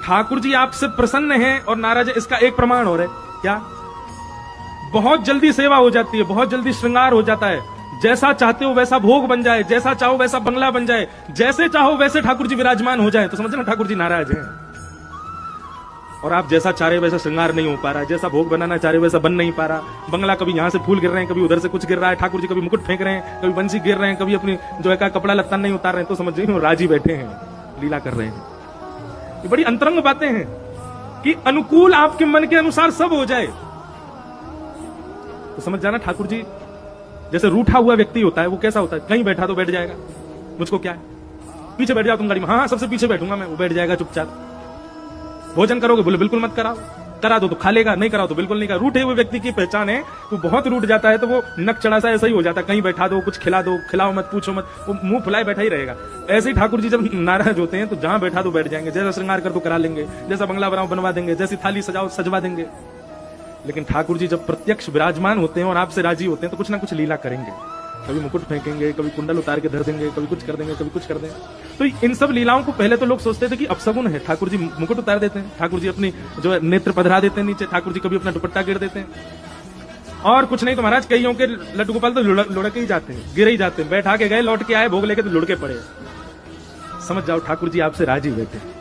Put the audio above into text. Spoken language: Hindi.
ठाकुर जी आपसे प्रसन्न हैं और नाराज है, इसका एक प्रमाण और है। क्या? बहुत जल्दी सेवा हो जाती है, बहुत जल्दी श्रृंगार हो जाता है। जैसा चाहते हो वैसा भोग बन जाए, जैसा चाहो वैसा बंगला बन जाए, जैसे चाहो वैसे ठाकुर जी विराजमान हो जाए, तो समझना ठाकुर जी नाराज हैं। और आप जैसा चाह रहे वैसा श्रृंगार नहीं हो पा रहा, जैसा भोग बनाना चाह रहे वैसा बन नहीं पा रहा। बंगला कभी यहां से फूल गिर रहे हैं, कभी उधर से कुछ गिर रहा है। ठाकुर जी कभी मुकुट फेंक रहे हैं, कभी बंसी गिर रहे हैं, कभी अपनी जो है का कपड़ा लत्ता नहीं उतार रहे हैं, तो समझ रही राजी बैठे हैं, लीला कर रहे हैं। ये बड़ी अंतरंग बातें हैं कि अनुकूल आपके मन के अनुसार सब हो जाए, तो समझ जाना ठाकुर जी जैसे रूठा हुआ व्यक्ति होता है, वो कैसा होता है? कहीं बैठा तो बैठ जाएगा, मुझको क्या है, पीछे बैठ जाओ तुम गाड़ी में, हाँ सबसे पीछे बैठूंगा मैं, वो बैठ जाएगा चुपचाप। भोजन करोगे, बोले बिल्कुल मत कराओ, करा दो तो खा लेगा, नहीं कराओ तो बिल्कुल नहीं करा। रूठे हुए व्यक्ति की पहचान है, वो बहुत रूठ जाता है तो वो नक चढ़ा सा ऐसा ही हो जाता है, कहीं बैठा दो, कुछ खिला दो, खिलाओ मत, पूछो मत, वो मुंह फुलाए बैठा ही रहेगा। ऐसे ही ठाकुर जी जब नाराज होते हैं तो जहां बैठा दो बैठ जाएंगे, जैसा श्रृंगार कर दो करा लेंगे, जैसा बंगला बनाओ बनवा देंगे, जैसी थाली सजाओ सजवा देंगे। लेकिन ठाकुर जी जब प्रत्यक्ष विराजमान होते हैं और आपसे राजी होते हैं तो कुछ ना कुछ लीला करेंगे, कभी मुकुट फेंकेंगे, कभी कुंडल उतार के धर देंगे, कभी कुछ कर देंगे, कभी कुछ कर देंगे। तो इन सब लीलाओं को पहले तो लोग सोचते थे कि अपशगुन है, ठाकुर जी मुकुट उतार देते हैं, ठाकुर जी अपनी जो है नेत्र पधरा देते हैं नीचे, ठाकुर जी कभी अपना दुपट्टा गिर देते हैं, और कुछ नहीं तो महाराज कईयों के लड्डू गोपाल तो लुढ़क ही जाते हैं, गिर ही जाते हैं, बैठा के गए, लौट के आए, भोग लेके तो लुढ़के पड़े। समझ जाओ ठाकुर जी आपसे राजी बैठे।